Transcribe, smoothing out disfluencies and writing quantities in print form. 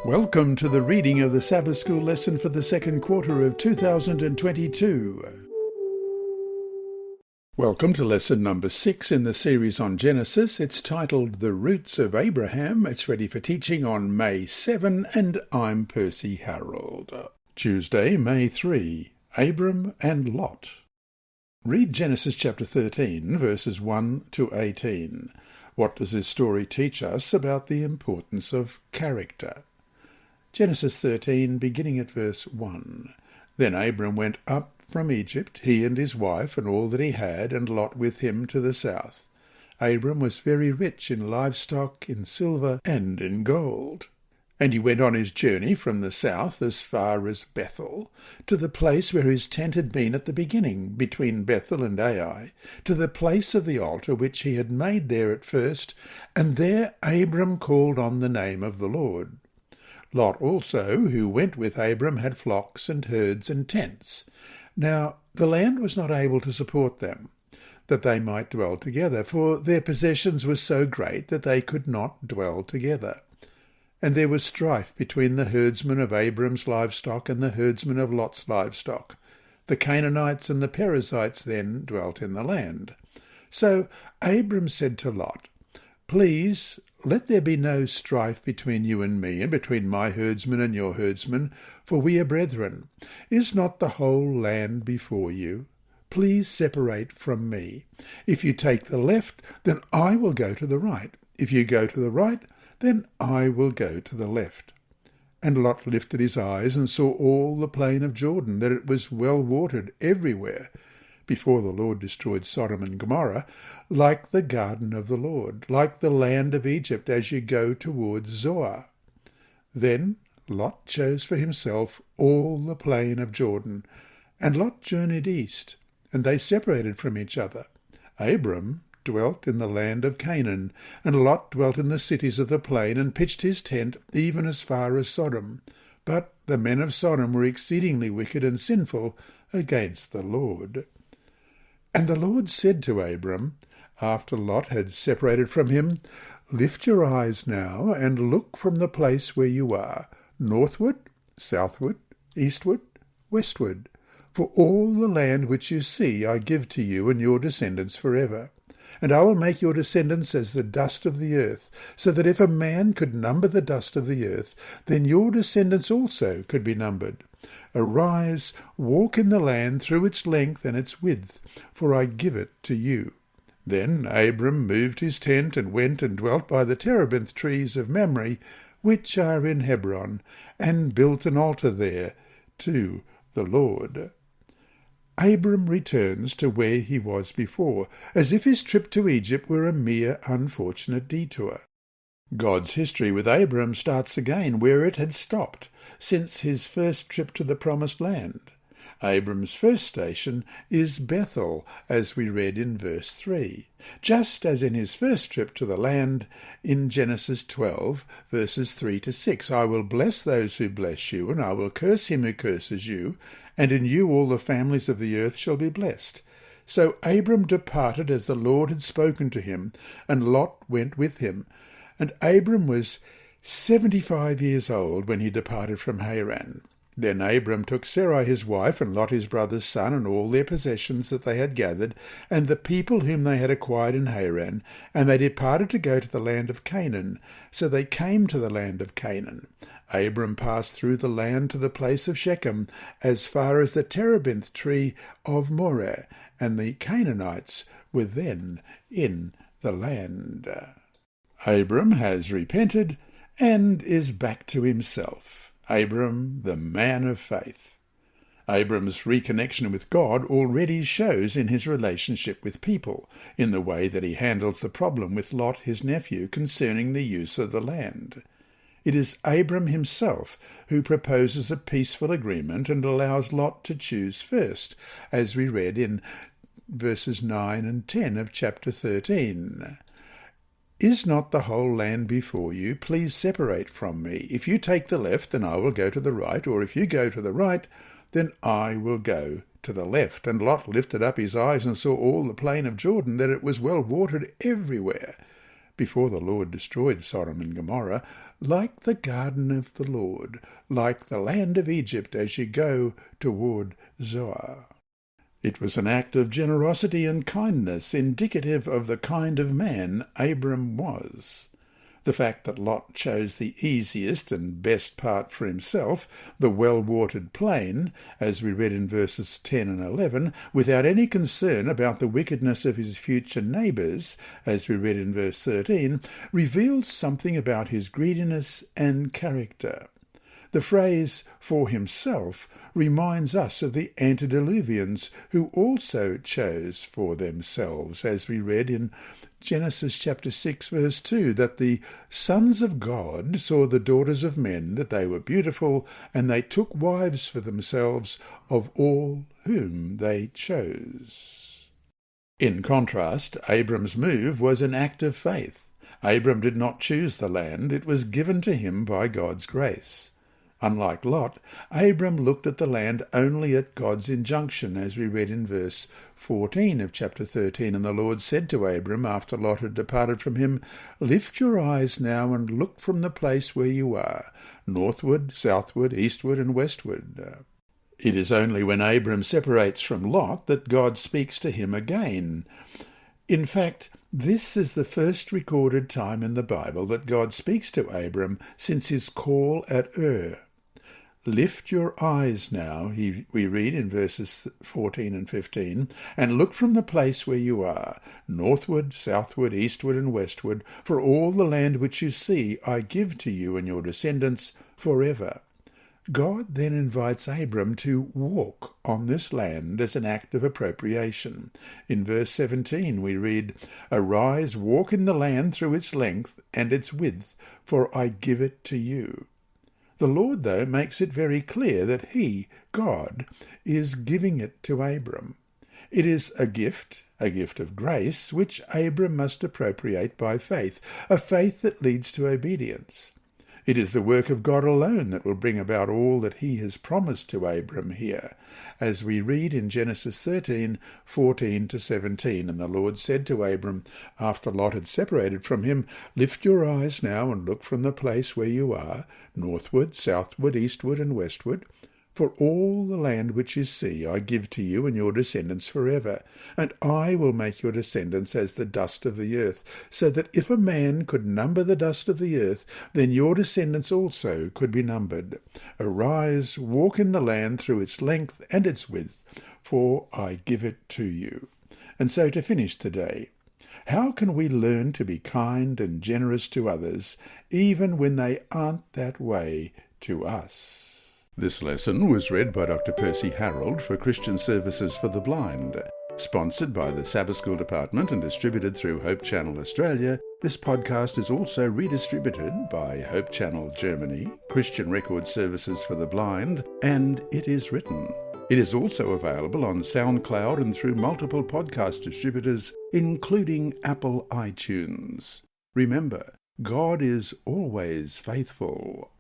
Welcome to the reading of the Sabbath School lesson for the second quarter of 2022. Welcome to lesson number 6 in the series on Genesis. It's titled The Roots of Abraham. It's ready for teaching on May 7, and I'm Percy Harold. Tuesday, May 3, Abram and Lot. Read Genesis chapter 13, verses 1 to 18. What does this story teach us about the importance of character? Genesis 13, beginning at verse 1. Then Abram went up from Egypt, he and his wife, and all that he had, and Lot with him to the south. Abram was very rich in livestock, in silver, and in gold. And he went on his journey from the south as far as Bethel, to the place where his tent had been at the beginning, between Bethel and Ai, to the place of the altar which he had made there at first, and there Abram called on the name of the Lord. Lot also, who went with Abram, had flocks and herds and tents. Now the land was not able to support them, that they might dwell together, for their possessions were so great that they could not dwell together. And there was strife between the herdsmen of Abram's livestock and the herdsmen of Lot's livestock. The Canaanites and the Perizzites then dwelt in the land. So Abram said to Lot, "Please, let there be no strife between you and me, and between my herdsmen and your herdsmen, for we are brethren. Is not the whole land before you? Please separate from me. If you take the left, then I will go to the right. If you go to the right, then I will go to the left." And Lot lifted his eyes and saw all the plain of Jordan, that it was well watered everywhere, before the Lord destroyed Sodom and Gomorrah, like the garden of the Lord, like the land of Egypt as you go towards Zoar. Then Lot chose for himself all the plain of Jordan, and Lot journeyed east, and they separated from each other. Abram dwelt in the land of Canaan, and Lot dwelt in the cities of the plain, and pitched his tent even as far as Sodom. But the men of Sodom were exceedingly wicked and sinful against the Lord. And the Lord said to Abram, after Lot had separated from him, "Lift your eyes now, and look from the place where you are, northward, southward, eastward, westward. For all the land which you see I give to you and your descendants forever. And I will make your descendants as the dust of the earth, so that if a man could number the dust of the earth, then your descendants also could be numbered. Arise, walk in the land through its length and its width, for I give it to you." Then Abram moved his tent and went and dwelt by the terebinth trees of Mamre, which are in Hebron, and built an altar there to the Lord. Abram returns to where he was before, as if his trip to Egypt were a mere unfortunate detour. God's history with Abram starts again where it had stopped, since his first trip to the Promised Land. Abram's first station is Bethel, as we read in verse 3, just as in his first trip to the land in Genesis 12, verses 3 to 6. "I will bless those who bless you, and I will curse him who curses you, and in you all the families of the earth shall be blessed." So Abram departed as the Lord had spoken to him, and Lot went with him. And Abram was 75 years old when he departed from Haran. Then Abram took Sarai his wife, and Lot his brother's son, and all their possessions that they had gathered, and the people whom they had acquired in Haran, and they departed to go to the land of Canaan. So they came to the land of Canaan. Abram passed through the land to the place of Shechem, as far as the terebinth tree of Moreh, and the Canaanites were then in the land. Abram has repented and is back to himself. Abram, the man of faith. Abram's reconnection with God already shows in his relationship with people, in the way that he handles the problem with Lot, his nephew, concerning the use of the land. It is Abram himself who proposes a peaceful agreement and allows Lot to choose first, as we read in verses 9 and 10 of chapter 13. "Is not the whole land before you? Please separate from me. If you take the left, then I will go to the right, or if you go to the right, then I will go to the left." And Lot lifted up his eyes and saw all the plain of Jordan, that it was well watered everywhere. Before the Lord destroyed Sodom and Gomorrah, like the garden of the Lord, like the land of Egypt as you go toward Zoar. It was an act of generosity and kindness, indicative of the kind of man Abram was. The fact that Lot chose the easiest and best part for himself, the well-watered plain, as we read in verses 10 and 11, without any concern about the wickedness of his future neighbours, as we read in verse 13, reveals something about his greediness and character. The phrase "for himself" reminds us of the antediluvians who also chose for themselves, as we read in Genesis chapter 6 verse 2, that the sons of God saw the daughters of men, that they were beautiful, and they took wives for themselves of all whom they chose. In contrast, Abram's move was an act of faith. Abram did not choose the land, it was given to him by God's grace. Unlike Lot, Abram looked at the land only at God's injunction, as we read in verse 14 of chapter 13. And the Lord said to Abram, after Lot had departed from him, "Lift your eyes now and look from the place where you are, northward, southward, eastward, and westward." It is only when Abram separates from Lot that God speaks to him again. In fact, this is the first recorded time in the Bible that God speaks to Abram since his call at Ur. "Lift your eyes now," we read in verses 14 and 15, "and look from the place where you are, northward, southward, eastward, and westward, for all the land which you see I give to you and your descendants forever." God then invites Abram to walk on this land as an act of appropriation. In verse 17 we read, "Arise, walk in the land through its length and its width, for I give it to you." The Lord, though, makes it very clear that he, God, is giving it to Abram. It is a gift of grace, which Abram must appropriate by faith, a faith that leads to obedience. It is the work of God alone that will bring about all that he has promised to Abram here, as we read in Genesis 13, 14 to 17. "And the Lord said to Abram, after Lot had separated from him, Lift your eyes now and look from the place where you are, northward, southward, eastward, and westward. For all the land which you see I give to you and your descendants forever, and I will make your descendants as the dust of the earth, so that if a man could number the dust of the earth, then your descendants also could be numbered. Arise, walk in the land through its length and its width, for I give it to you." And so to finish today, how can we learn to be kind and generous to others, even when they aren't that way to us? This lesson was read by Dr. Percy Harold for Christian Services for the Blind. Sponsored by the Sabbath School Department and distributed through Hope Channel Australia, this podcast is also redistributed by Hope Channel Germany, Christian Record Services for the Blind, and It Is Written. It is also available on SoundCloud and through multiple podcast distributors, including Apple iTunes. Remember, God is always faithful.